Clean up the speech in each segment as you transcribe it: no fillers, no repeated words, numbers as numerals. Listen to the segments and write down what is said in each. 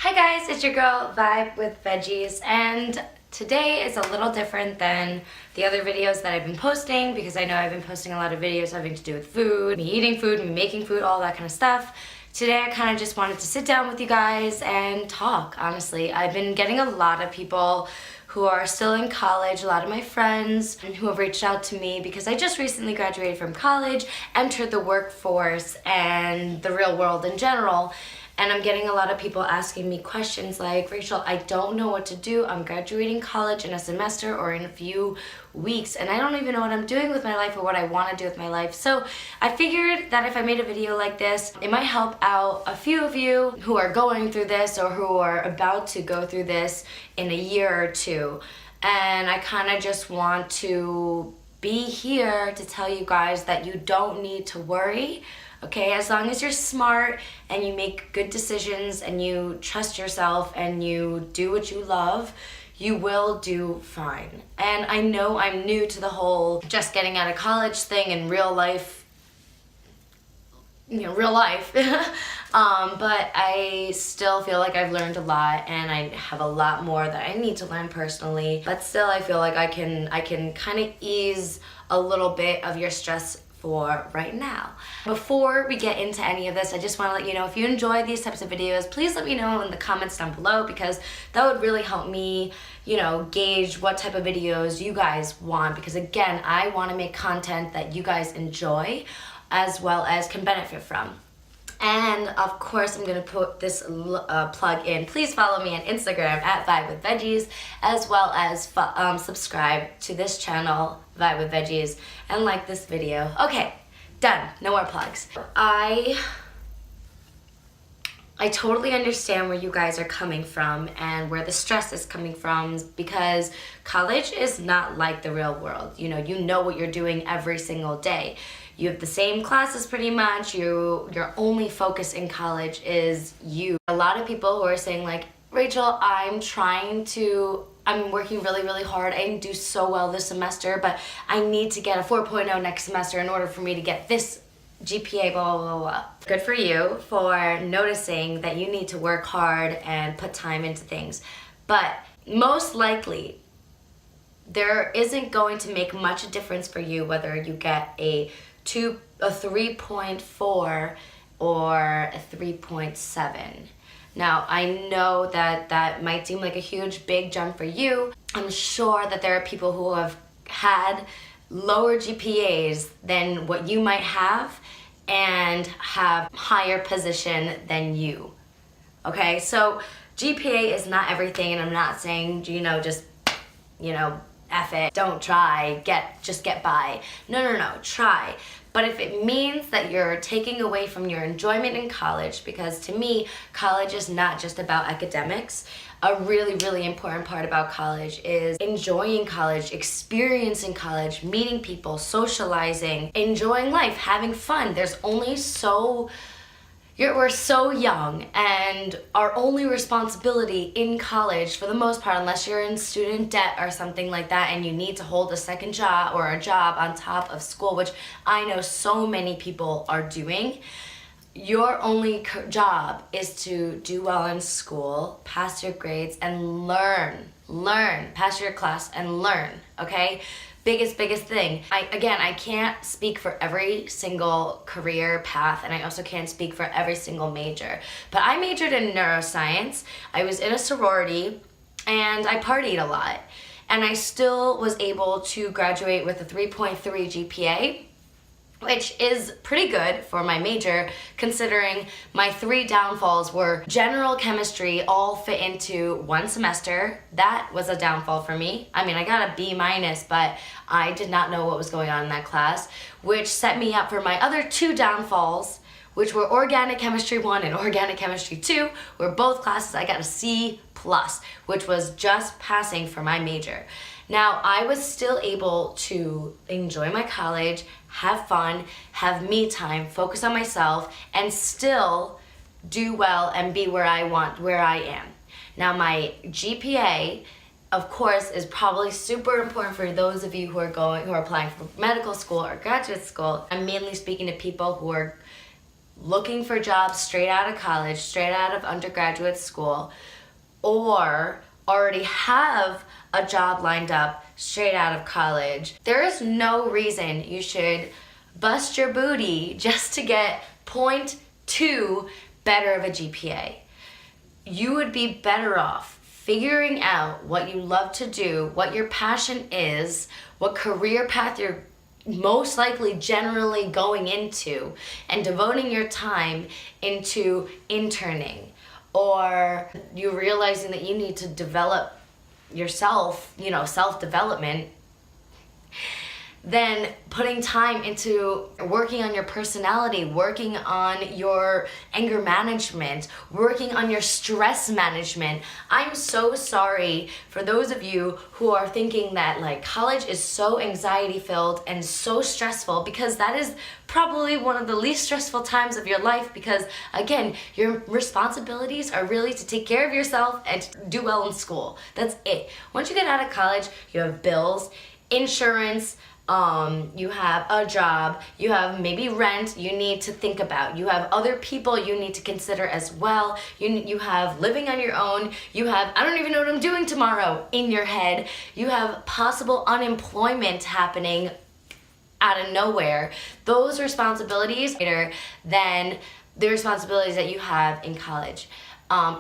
Hi guys, it's your girl Vibe with Veggies, and today is a little different than the other videos that I've been posting because I know I've been posting a lot of videos having to do with food, me eating food, me making food, all that kind of stuff. Today I kind of just wanted to sit down with you guys and talk, honestly. I've been getting a lot of people who are still in college, a lot of my friends who have reached out to me because I just recently graduated from college, entered the workforce and the real world in general. And I'm getting a lot of people asking me questions like, Rachel, I don't know what to do. I'm graduating college in a semester or in a few weeks, and I don't even know what I'm doing with my life or what I want to do with my life. So I figured that if I made a video like this, it might help out a few of you who are going through this or who are about to go through this in a year or two. And I kind of just want to be here to tell you guys that you don't need to worry. Okay, as long as you're smart and you make good decisions and you trust yourself and you do what you love, you will do fine. And I know I'm new to the whole just getting out of college thing in real life, but I still feel like I've learned a lot and I have a lot more that I need to learn personally. But still, I feel like I can kind of ease a little bit of your stress for right now. Before we get into any of this, I just want to let you know, if you enjoy these types of videos, please let me know in the comments down below, because that would really help me, gauge what type of videos you guys want, because again, I want to make content that you guys enjoy as well as can benefit from. And of course, I'm going to put this plug in. Please follow me on Instagram at Vibe with Veggies, as well as subscribe to this channel, Vibe with Veggies, and like this video. Okay, done. No more plugs. I totally understand where you guys are coming from and where the stress is coming from, because college is not like the real world. You know what you're doing every single day. You have the same classes pretty much. Your only focus in college is you. A lot of people who are saying like, Rachel, I'm working really, really hard. I didn't do so well this semester, but I need to get a 4.0 next semester in order for me to get this GPA, blah, blah, blah, blah. Good for you for noticing that you need to work hard and put time into things. But most likely, there isn't going to make much difference for you whether you get a 3.4 or a 3.7. Now, I know that might seem like a huge, big jump for you. I'm sure that there are people who have had lower GPAs than what you might have and have higher position than you. Okay, so GPA is not everything, and I'm not saying, F it, don't try, just get by. No, try. But if it means that you're taking away from your enjoyment in college, because to me, college is not just about academics. A really, really important part about college is enjoying college, experiencing college, meeting people, socializing, enjoying life, having fun. We're so young, and our only responsibility in college, for the most part, unless you're in student debt or something like that and you need to hold a second job or a job on top of school, which I know so many people are doing, your only job is to do well in school, pass your grades, and learn. Pass your class and learn, okay? Biggest thing. I can't speak for every single career path, and I also can't speak for every single major. But I majored in neuroscience. I was in a sorority, and I partied a lot. And I still was able to graduate with a 3.3 GPA, which is pretty good for my major, considering my 3 downfalls were general chemistry, all fit into one semester. That was a downfall for me. I mean, I got a B-, but I did not know what was going on in that class, which set me up for my other 2 downfalls, which were organic chemistry 1 and organic chemistry 2, where both classes I got a C+, which was just passing for my major. Now, I was still able to enjoy my college, have fun, have me time, focus on myself, and still do well and be where I am. Now, my GPA, of course, is probably super important for those of you who are applying for medical school or graduate school. I'm mainly speaking to people who are looking for jobs straight out of college, straight out of undergraduate school, or already have a job lined up straight out of college, there is no reason you should bust your booty just to get 0.2 better of a GPA. You would be better off figuring out what you love to do, what your passion is, what career path you're most likely generally going into, and devoting your time into interning, or you realizing that you need to develop yourself, self-development, then putting time into working on your personality, working on your anger management, working on your stress management. I'm so sorry for those of you who are thinking that college is so anxiety filled and so stressful, because that is probably one of the least stressful times of your life, because again, your responsibilities are really to take care of yourself and to do well in school. That's it. Once you get out of college, you have bills, insurance, you have a job, you have maybe rent you need to think about, you have other people you need to consider as well, you have living on your own, you have I don't even know what I'm doing tomorrow in your head, you have possible unemployment happening out of nowhere. Those responsibilities are greater than the responsibilities that you have in college.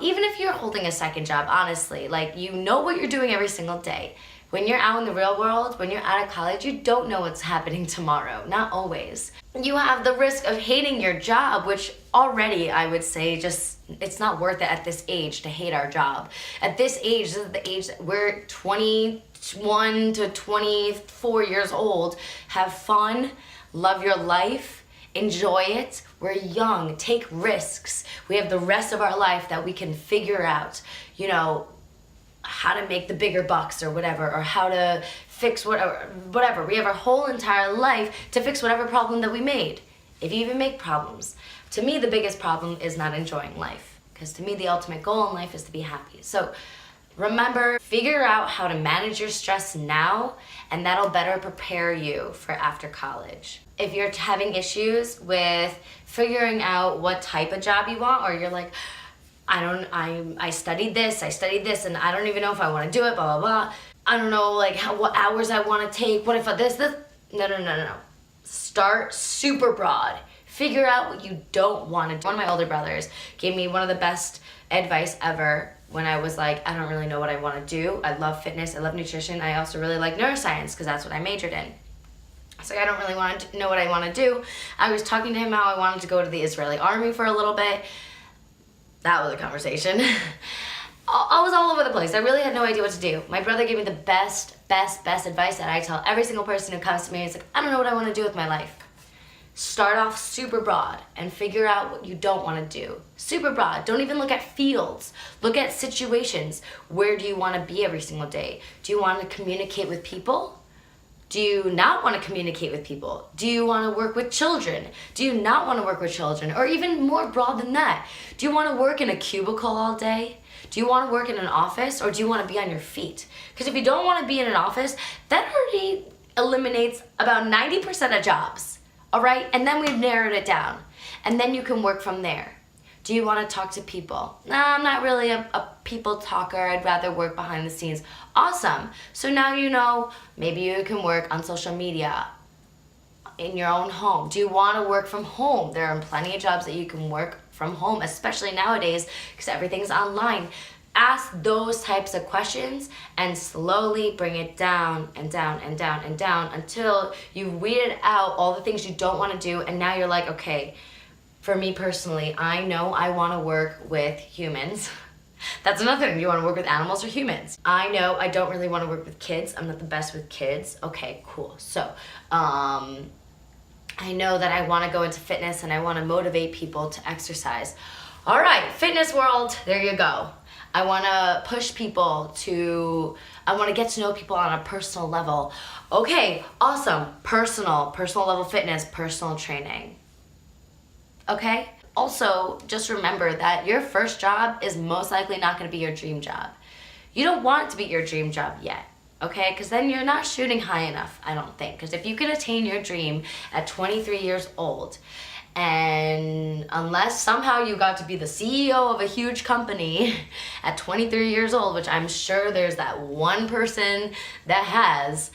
Even if you're holding a second job, honestly, you know what you're doing every single day. When you're out in the real world, when you're out of college, you don't know what's happening tomorrow. Not always. You have the risk of hating your job, which already I would say it's not worth it at this age to hate our job. At this age, this is the age that we're 21 to 24 years old. Have fun, love your life, enjoy it. We're young, take risks. We have the rest of our life that we can figure out, how to make the bigger bucks or whatever, or how to fix whatever. We have our whole entire life to fix whatever problem that we made, if you even make problems. To me, the biggest problem is not enjoying life, because to me, the ultimate goal in life is to be happy. So remember, figure out how to manage your stress now, and that'll better prepare you for after college. If you're having issues with figuring out what type of job you want, or you're like, I studied this, and I don't even know if I want to do it, blah, blah, blah. I don't know, what hours I want to take, what if this? No. Start super broad. Figure out what you don't want to do. One of my older brothers gave me one of the best advice ever when I was I don't really know what I want to do. I love fitness, I love nutrition, I also really like neuroscience, because that's what I majored in. So I don't really want to know what I want to do. I was talking to him how I wanted to go to the Israeli army for a little bit. That was a conversation. I was all over the place. I really had no idea what to do. My brother gave me the best advice that I tell every single person who comes to me. He's like, I don't know what I want to do with my life. Start off super broad and figure out what you don't want to do. Super broad. Don't even look at fields. Look at situations. Where do you want to be every single day? Do you want to communicate with people? Do you not want to communicate with people? Do you want to work with children? Do you not want to work with children? Or even more broad than that, do you want to work in a cubicle all day? Do you want to work in an office, or do you want to be on your feet? Because if you don't want to be in an office, that already eliminates about 90% of jobs, all right? And then we've narrowed it down. And then you can work from there. Do you want to talk to people? Nah, I'm not really a people talker. I'd rather work behind the scenes. Awesome. So now you know, maybe you can work on social media in your own home. Do you want to work from home? There are plenty of jobs that you can work from home, especially nowadays, because everything's online. Ask those types of questions and slowly bring it down and down and down and down until you've weeded out all the things you don't want to do, and now you're like, okay, for me personally, I know I want to work with humans. That's another thing. Do you want to work with animals or humans? I know I don't really want to work with kids. I'm not the best with kids. Okay, cool. So, I know that I want to go into fitness and I want to motivate people to exercise. All right, fitness world, there you go. I want to push people I want to get to know people on a personal level. Okay, awesome. Personal level fitness, personal training. Okay? Also, just remember that your first job is most likely not going to be your dream job. You don't want it to be your dream job yet, okay? Because then you're not shooting high enough, I don't think. Because if you can attain your dream at 23 years old And unless somehow you got to be the CEO of a huge company at 23 years old, which I'm sure there's that one person that has,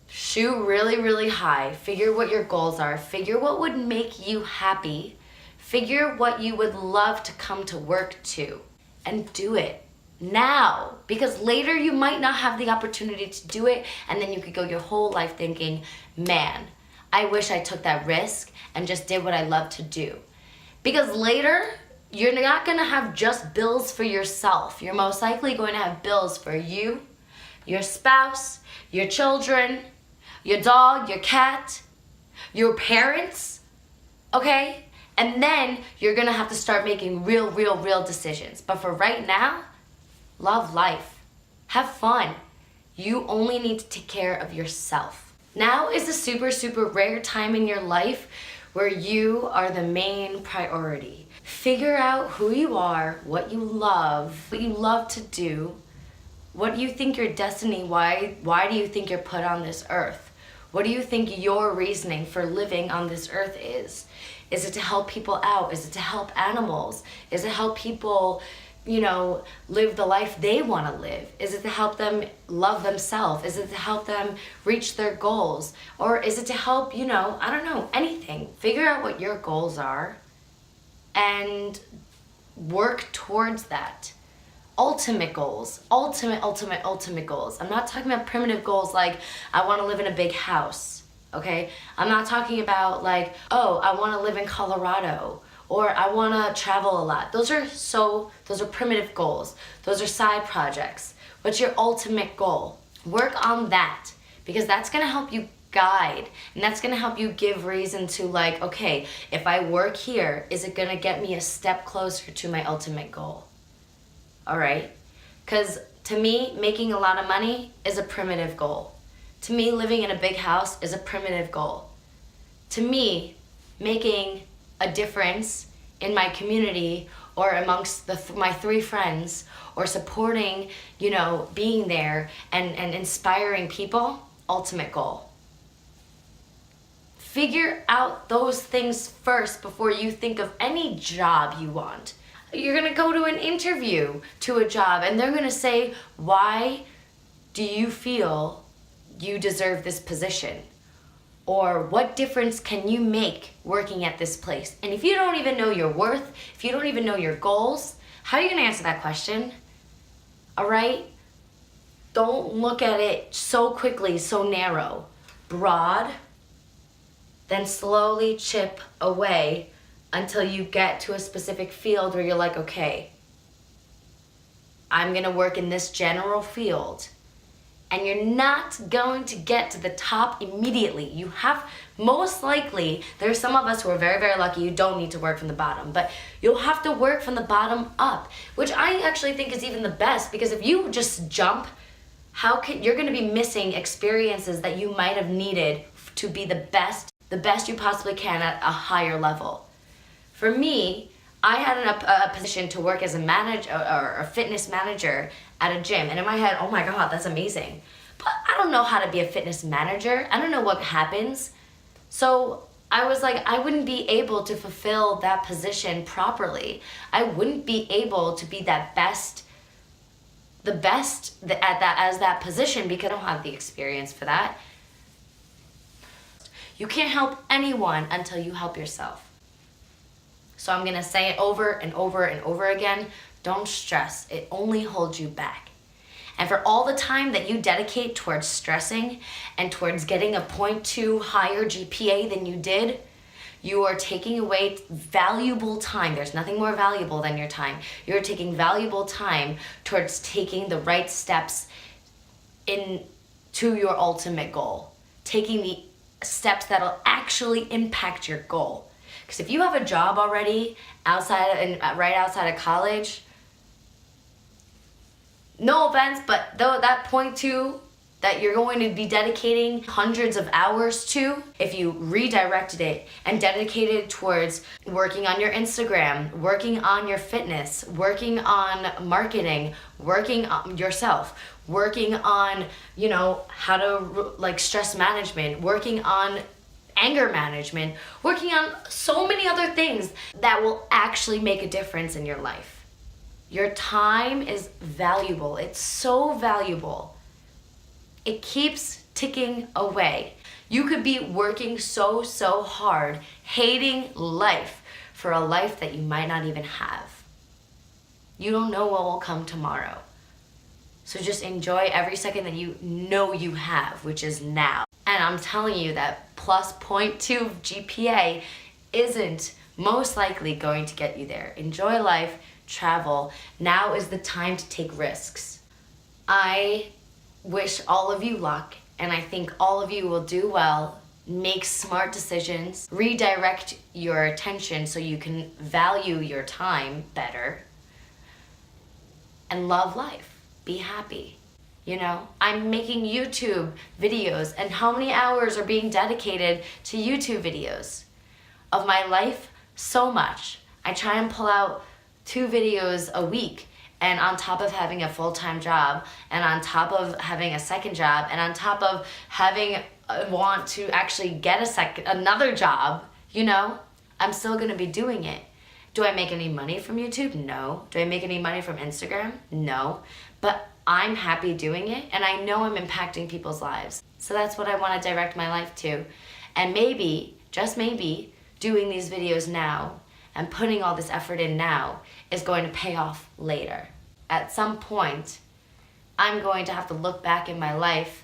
shoot really, really high. Figure what your goals are. Figure what would make you happy. Figure what you would love to come to work to. And do it now. Because later you might not have the opportunity to do it, and then you could go your whole life thinking, man, I wish I took that risk and just did what I love to do. Because later, you're not gonna have just bills for yourself. You're most likely going to have bills for you, your spouse, your children, your dog, your cat, your parents, okay? And then you're gonna have to start making real decisions. But for right now, love life, have fun. You only need to take care of yourself. Now is a super rare time in your life where you are the main priority. Figure out who you are, what you love to do, what do you think your destiny, why do you think you're put on this earth? What do you think your reasoning for living on this earth is? Is it to help people out? Is it to help animals? Is it help people, live the life they want to live? Is it to help them love themselves? Is it to help them reach their goals? Or is it to help, I don't know, anything. Figure out what your goals are and work towards that. Ultimate goals, ultimate goals. I'm not talking about primitive goals like I want to live in a big house, okay? I'm not talking about like, oh, I want to live in Colorado, or I want to travel a lot. Those are primitive goals. Those are side projects. What's your ultimate goal? Work on that, because that's going to help you guide, and that's going to help you give reason to like, okay, if I work here, is it going to get me a step closer to my ultimate goal? All right? Because to me, making a lot of money is a primitive goal. To me, living in a big house is a primitive goal. To me, making a difference in my community or amongst my 3 friends, or supporting, being there and inspiring people, ultimate goal. Figure out those things first before you think of any job you want. You're gonna go to an interview to a job and they're gonna say, why do you feel you deserve this position? Or what difference can you make working at this place? And if you don't even know your worth, if you don't even know your goals, how are you gonna answer that question? All right? Don't look at it so quickly, so narrow. Broad, then slowly chip away until you get to a specific field where you're like, okay, I'm gonna work in this general field. And you're not going to get to the top immediately. You have, most likely, there's some of us who are very lucky, you don't need to work from the bottom, but you'll have to work from the bottom up, which I actually think is even the best, because if you just jump, you're gonna be missing experiences that you might have needed to be the best you possibly can at a higher level. For me, I had a position to work as a manager or a fitness manager at a gym, and in my head, oh my God, that's amazing. But I don't know how to be a fitness manager. I don't know what happens. So I was like, I wouldn't be able to fulfill that position properly. I wouldn't be able to be the best as that position, because I don't have the experience for that. You can't help anyone until you help yourself. So I'm gonna say it over and over again. Don't stress, it only holds you back. And for all the time that you dedicate towards stressing and towards getting a 0.2 higher GPA than you did, you are taking away valuable time. There's nothing more valuable than your time. You're taking valuable time towards taking the right steps to your ultimate goal. Taking the steps that'll actually impact your goal. Because if you have a job already right outside of college, no offense, but though that 0.2 that you're going to be dedicating hundreds of hours to, if you redirected it and dedicated towards working on your Instagram, working on your fitness, working on marketing, working on yourself, working on, how to stress management, working on anger management, working on so many other things that will actually make a difference in your life. Your time is valuable. It's so valuable. It keeps ticking away. You could be working so hard, hating life for a life that you might not even have. You don't know what will come tomorrow. So just enjoy every second that you know you have, which is now. And I'm telling you that plus 0.2 GPA isn't most likely going to get you there. Enjoy life, travel. Now is the time to take risks. I wish all of you luck, and I think all of you will do well. Make smart decisions, redirect your attention so you can value your time better, and love life. Be happy. You know, I'm making YouTube videos, and how many hours are being dedicated to YouTube videos of my life? So much. I try and pull out 2 videos a week, and on top of having a full-time job, and on top of having a second job, and on top of having want to actually get another job, you know, I'm still gonna be doing it. Do I make any money from YouTube? No. Do I make any money from Instagram? No. But I'm happy doing it, and I know I'm impacting people's lives. So that's what I want to direct my life to. And maybe, just maybe, doing these videos now and putting all this effort in now is going to pay off later. At some point, I'm going to have to look back in my life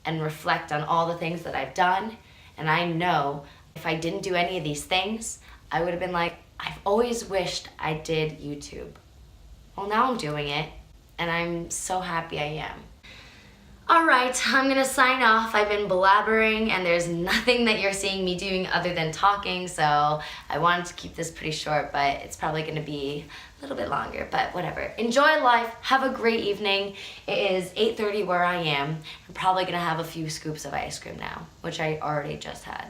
and reflect on all the things that I've done, and I know if I didn't do any of these things, I would have been like, I've always wished I did YouTube. Well, now I'm doing it, and I'm so happy I am. All right, I'm gonna sign off. I've been blabbering, and there's nothing that you're seeing me doing other than talking, so I wanted to keep this pretty short, but it's probably gonna be a little bit longer, but whatever. Enjoy life, have a great evening. It is 8:30 where I am. I'm probably gonna have a few scoops of ice cream now, which I already just had.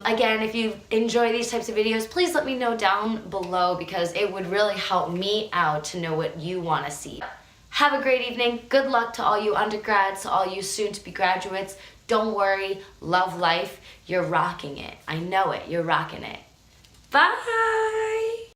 Again, if you enjoy these types of videos, please let me know down below, because it would really help me out to know what you want to see. Have a great evening. Good luck to all you undergrads, to all you soon-to-be graduates. Don't worry. Love life. You're rocking it. I know it. You're rocking it. Bye!